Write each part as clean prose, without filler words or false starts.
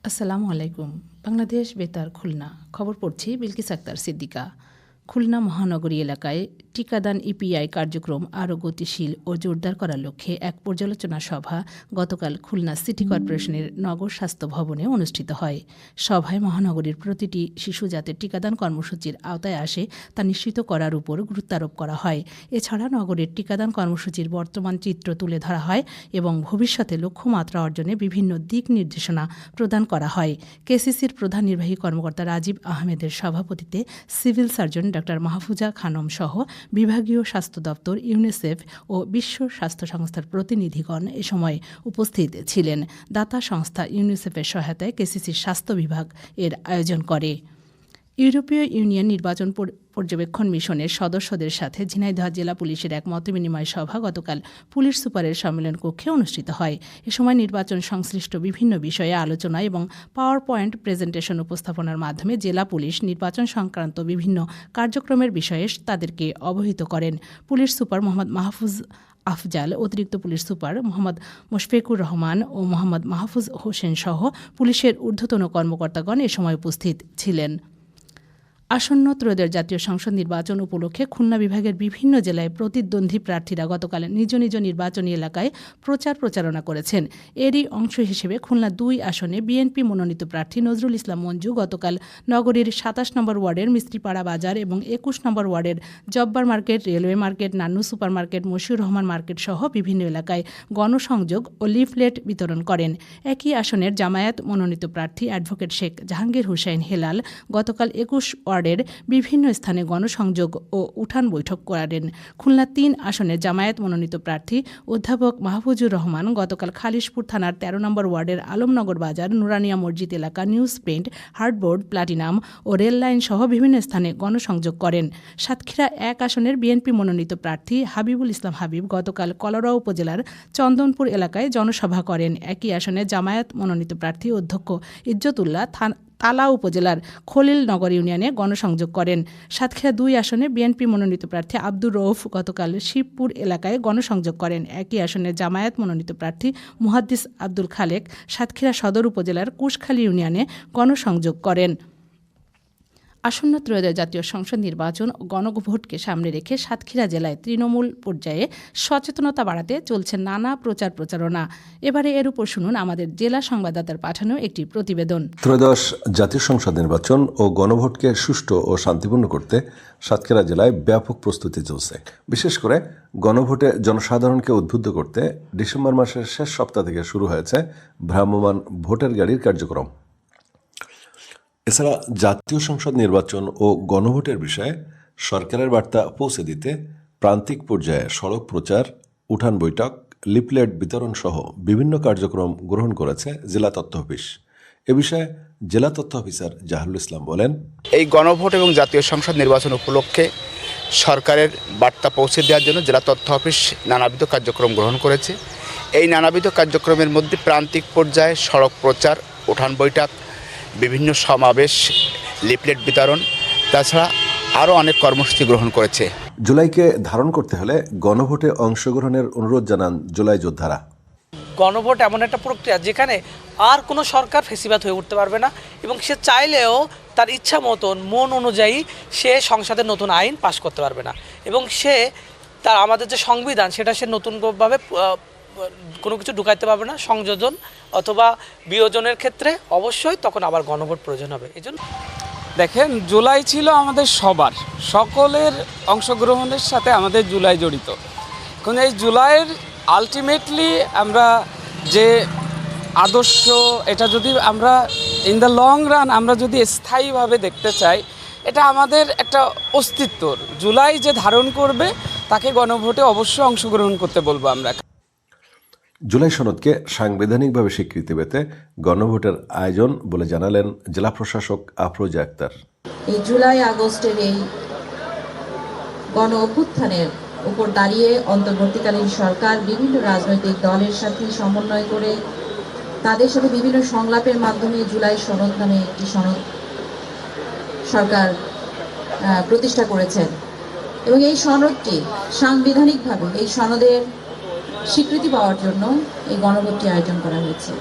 আসসালামু আলাইকুম। বাংলাদেশ বেতার খুলনা। খবর পড়ছি বিলকিস আক্তার সিদ্দিকা। খুলনা মহানগরী এলাকায় টিকাদান ইপিআই কার্যক্রম আরও গতিশীল ও জোরদার করার লক্ষ্যে এক পর্যালোচনা সভা গতকাল খুলনা সিটি কর্পোরেশনের নগর স্বাস্থ্য ভবনে অনুষ্ঠিত হয়। সভায় মহানগরীর প্রতিটি শিশু যাতে টিকাদান কর্মসূচির আওতায় আসে তা নিশ্চিত করার উপর গুরুত্বারোপ করা হয়। এছাড়া নগরের টিকাদান কর্মসূচির বর্তমান চিত্র তুলে ধরা হয় এবং ভবিষ্যতে লক্ষ্যমাত্রা অর্জনে বিভিন্ন দিক নির্দেশনা প্রদান করা হয়। কেসিসির প্রধান নির্বাহী কর্মকর্তা রাজীব আহমেদের সভাপতিত্বে civil surgeon doctor Mahfuza Khanam সহ বিভাগীয় স্বাস্থ্য দপ্তর, ইউনিসেফ ও বিশ্ব স্বাস্থ্য সংস্থার প্রতিনিধিগণ এ সময় উপস্থিত ছিলেন। দাতা সংস্থা ইউনিসেফের সহায়তায় কেসিসির স্বাস্থ্য বিভাগ এর আয়োজন করে। ইউরোপীয় ইউনিয়ন নির্বাচন পর্যবেক্ষণ মিশনের সদস্যদের সাথে ঝিনাইদহ জেলা পুলিশের এক মতবিনিময় সভা গতকাল পুলিশ সুপারের সম্মেলন কক্ষে অনুষ্ঠিত হয়। এ সময় নির্বাচন সংশ্লিষ্ট বিভিন্ন বিষয়ে আলোচনা এবং পাওয়ার পয়েন্ট প্রেজেন্টেশন উপস্থাপনার মাধ্যমে জেলা পুলিশ নির্বাচন সংক্রান্ত বিভিন্ন কার্যক্রমের বিষয়ে তাদেরকে অবহিত করেন। পুলিশ সুপার মোহাম্মদ মাহফুজ আফজাল, অতিরিক্ত পুলিশ সুপার মোহাম্মদ মোশফেকুর রহমান ও মোহাম্মদ মাহফুজ হোসেন সহ পুলিশের ঊর্ধ্বতন কর্মকর্তাগণ এ সময় উপস্থিত ছিলেন। আসন্ন ত্রয়োদশ জাতীয় সংসদ নির্বাচন উপলক্ষে খুলনা বিভাগের বিভিন্ন জেলায় প্রতিদ্বন্দ্বী প্রার্থীরা গতকাল নিজ নিজ নির্বাচনী এলাকায় প্রচারণা করেছেন। এরই অংশ হিসেবে খুলনা ২ আসনে বিএনপি মনোনীত প্রার্থী নজরুল ইসলাম মঞ্জু গতকাল নগরীর ২৭ নম্বর ওয়ার্ডের মিস্ত্রিপাড়া বাজার এবং ২১ নম্বর ওয়ার্ডের Jabbar market, railway market, Nannu super market, Moshiur Rahman market সহ বিভিন্ন এলাকায় গণসংযোগ ও লিফলেট বিতরণ করেন। একই আসনের জামায়াত মনোনীত প্রার্থী অ্যাডভোকেট শেখ জাহাঙ্গীর হোসেন হেলাল গতকাল ২১ ওয়ার্ডের বিভিন্ন স্থানে গণসংযোগ ও উঠান বৈঠক করেন। খুলনা ৩ আসনের জামায়াত মনোনীত প্রার্থী অধ্যাপক মাহফুজুর রহমান গতকাল খালিশপুর থানার ১৩ নম্বর ওয়ার্ডের আলমনগর বাজার, নুরানিয়া মসজিদ এলাকা, নিউজ প্রিন্ট, হার্ডবোর্ড, প্লাটিনাম ও রেল লাইন সহ বিভিন্ন স্থানে গণসংযোগ করেন। সাতক্ষীরা ১ আসনের বিএনপি মনোনীত প্রার্থী হাবিবুল ইসলাম হাবিব গতকাল কলারোয়া উপজেলার চন্দনপুর এলাকায় জনসভা করেন। একই আসনে জামায়াত মনোনীত প্রার্থী অধ্যক্ষ ইজ্জতুল্লাহ তালা উপজেলার খলিলনগর ইউনিয়নে গণসংযোগ করেন। সাতক্ষীরা ২ আসনে বিএনপি মনোনীত প্রার্থী আব্দুর রউফ গতকাল শিবপুর এলাকায় গণসংযোগ করেন। একই আসনে জামায়াত মনোনীত প্রার্থী মুহাদ্দিস আব্দুল খালেক সাতক্ষীরা সদর উপজেলার কুশখালী ইউনিয়নে গণসংযোগ করেন। আসন্ন ত্রয়োদশ জাতীয় সংসদ নির্বাচন ও গণভোটকে সামনে রেখে সাতক্ষীরা জেলায় তৃণমূল পর্যায়ে সচেতনতা বাড়াতে চলছে নানা প্রচারণা। এবারে এর উপর শুনুন আমাদের জেলা সংবাদদাতার পাঠানো একটি প্রতিবেদন। ত্রয়োদশ জাতীয় সংসদ নির্বাচন ও গণভোটকে সুষ্ঠু ও শান্তিপূর্ণ করতে সাতক্ষীরা জেলায় ব্যাপক প্রস্তুতি চলছে। বিশেষ করে গণভোটে জনসাধারণকে উদ্বুদ্ধ করতে ডিসেম্বর মাসের শেষ সপ্তাহ থেকে শুরু হয়েছে ভ্রাম্যমাণ ভোটার গাড়ির কার্যক্রম। এছাড়া জাতীয় সংসদ নির্বাচন ও গণভোটের বিষয়ে সরকারের বার্তা পৌঁছে দিতে প্রান্তিক পর্যায়ে সড়ক প্রচার, উঠান বৈঠক, লিফলেট বিতরণ সহ বিভিন্ন কার্যক্রম গ্রহণ করেছে জেলা তথ্য অফিস। এ বিষয়ে জেলা তথ্য অফিসার জাহরুল ইসলাম বলেন, এই গণভোট এবং জাতীয় সংসদ নির্বাচন উপলক্ষে সরকারের বার্তা পৌঁছে দেওয়ার জন্য জেলা তথ্য অফিস নানাবিধ কার্যক্রম গ্রহণ করেছে। এই নানাবিধ কার্যক্রমের মধ্যে প্রান্তিক পর্যায়ে সড়ক প্রচার, উঠান বৈঠক, বিভিন্ন সমাবেশ, লিফলেট বিতরণ, তাছাড়া আরও অনেক কর্মসূচি গ্রহণ করেছে। জুলাইকে ধারণ করতে হলে গণভোটে অংশগ্রহণের অনুরোধ জানান জুলাই যোদ্ধারা। গণভোট এমন একটা প্রক্রিয়া যেখানে আর কোনো সরকার ফেসিবাদ হয়ে উঠতে পারবে না এবং সে চাইলেও তার ইচ্ছা মতন মন অনুযায়ী সে সংসদে নতুন আইন পাশ করতে পারবে না এবং সে তার আমাদের যে সংবিধান সেটা সে নতুনভাবে কোনো কিছু ঢুকাইতে পারবে না। সংযোজন অথবা বিয়োজনের ক্ষেত্রে অবশ্যই তখন আবার গণভোট প্রয়োজন হবে। এই জন্য দেখেন, জুলাই ছিল আমাদের সবার, সকলের অংশগ্রহণের সাথে আমাদের জুলাই জড়িত। এখন এই জুলাইয়ের আলটিমেটলি আমরা যে আদর্শ, এটা যদি আমরা ইন দ্য লং রান আমরা যদি স্থায়ীভাবে দেখতে চাই, এটা আমাদের একটা অস্তিত্বর। জুলাই যে ধারণ করবে তাকে গণভোটে অবশ্যই অংশগ্রহণ করতে বলবো আমরা। জুলাই সনদকে সাংবিধানিকভাবে স্বীকৃতি পেতে গণভোটের আয়োজন বলে জানালেন জেলা প্রশাসক আফরোজা আক্তার। এই জুলাই আগস্টের এই গণ অভ্যুত্থানের উপর দাঁড়িয়ে অন্তর্বর্তীকালীন সরকার বিভিন্ন রাজনৈতিক দলের সাথে সমন্বয় করে তাদের সাথে বিভিন্ন সংলাপের মাধ্যমে জুলাই সনদ নামে একটি সনদ সরকার প্রতিষ্ঠা করেছেন এবং এই সনদটি সাংবিধানিকভাবে এই সনদের স্বীকৃতি পাওয়ার জন্য এই গণভোটটি আয়োজন করা হয়েছে।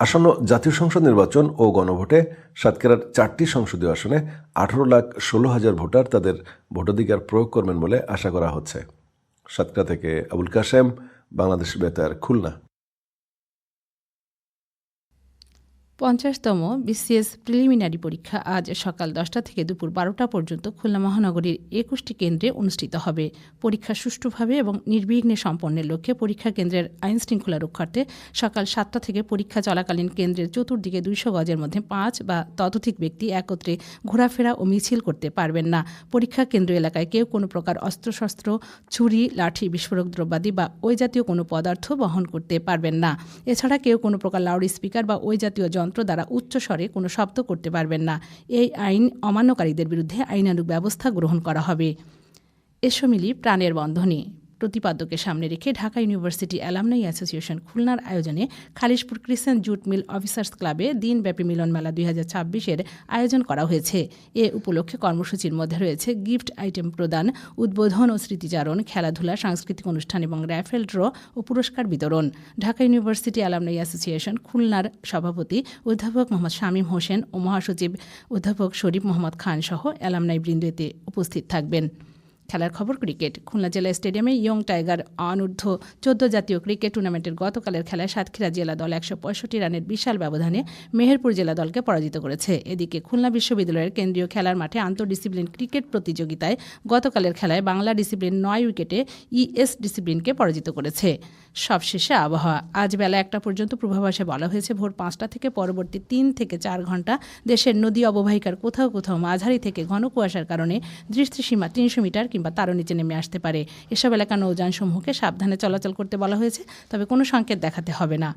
আসন্ন জাতীয় সংসদ নির্বাচন ও গণভোটে সাতক্ষীরার 4টি সংসদীয় আসনে 18,16,000 ভোটার তাদের ভোটাধিকার প্রয়োগ করবেন বলে আশা করা হচ্ছে। সাতক্ষীরা থেকে আবুল কাশেম, বাংলাদেশ বেতার, খুলনা। 50তম বিসিএস প্রিলিমিনারি পরীক্ষা আজ সকাল 10টা থেকে দুপুর 12টা পর্যন্ত খুলনা মহানগরীর 21টি কেন্দ্রে অনুষ্ঠিত হবে। পরীক্ষা সুষ্ঠুভাবে এবং নির্বিঘ্নে সম্পন্নের লক্ষ্যে পরীক্ষা কেন্দ্রের আইন শৃঙ্খলা রক্ষার্থে সকাল 7টা থেকে পরীক্ষা চলাকালীন কেন্দ্রের চতুর্দিকে 200 গজের মধ্যে 5 বা ততোধিক ব্যক্তি একত্রে ঘোরাফেরা ও মিছিল করতে পারবেন না। পরীক্ষা কেন্দ্র এলাকায় কেউ কোনো প্রকার অস্ত্রশস্ত্র, ছুরি, লাঠি, বিস্ফোরক দ্রব্যাদি বা ওই জাতীয় কোনো পদার্থ বহন করতে পারবেন না। এছাড়া কেউ কোনো প্রকার লাউড স্পিকার বা ওই জাতীয় যন্ত্র দ্বারা উচ্চ স্বরে কোনো শব্দ করতে পারবেন না। এই আইন অমান্যকারীদের বিরুদ্ধে আইনানুগ ব্যবস্থা গ্রহণ করা হবে। এসো মিলি প্রাণের বন্ধনে প্রতিপাদ্যকে সামনে রেখে ঢাকা ইউনিভার্সিটি অ্যালামনাই অ্যাসোসিয়েশন খুলনার আয়োজনে Khalishpur crescent jute mill officers ক্লাবে দিনব্যাপী মিলন মেলা 2026-এর আয়োজন করা হয়েছে। এ উপলক্ষে কর্মসূচির মধ্যে রয়েছে গিফট আইটেম প্রদান, উদ্বোধন ও স্মৃতিচারণ, খেলাধুলা, সাংস্কৃতিক অনুষ্ঠান এবং র্যাফেল ড্র ও পুরস্কার বিতরণ। ঢাকা ইউনিভার্সিটি অ্যালামনাই অ্যাসোসিয়েশন খুলনার সভাপতি অধ্যাপক মোহাম্মদ শামীম হোসেন ও মহাসচিব অধ্যাপক শরীফ মোহাম্মদ খান সহ অ্যালামনাই বৃন্দেতে উপস্থিত থাকবেন। খেলার খবর ক্রিকেট। খুলনা জেলা স্টেডিয়ামে ইয়ং টাইগার অনূর্ধ্ব 14 জাতীয় ক্রিকেট টুর্নামেন্টের গতকালের খেলায় সাতক্ষীরা জেলা দল 165 রানের বিশাল ব্যবধানে মেহেরপুর জেলা দলকে পরাজিত করেছে। এদিকে খুলনা বিশ্ববিদ্যালয়ের কেন্দ্রীয় খেলার মাঠে আন্তঃডিসিপ্লিন ক্রিকেট প্রতিযোগিতায় গতকালের খেলায় বাংলা ডিসিপ্লিন 9 উইকেটে ইএস ডিসিপ্লিনকে পরাজিত করেছে। সবশেষে আবহাওয়া। আজ বেলা 1টা পর্যন্ত পূর্বাভাসে বলা হয়েছে ভোর 5টা থেকে পরবর্তী 3 থেকে 4 ঘন্টা দেশের নদী অববাহিকার কোথাও কোথাও মাঝারি থেকে ঘন কুয়াশার কারণে দৃষ্টিসীমা 300 মিটার কিংবা তারও নিচে নেমে আসতে পারে। এসব এলাকা নৌযানসমূহকে সাবধানে চলাচল করতে বলা হয়েছে, তবে কোনো সংকেত দেখাতে হবে না।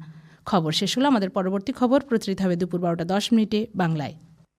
খবর শেষ হলো। আমাদের পরবর্তী খবর প্রচারিত হবে দুপুর 12টা 10 মিনিটে বাংলায়।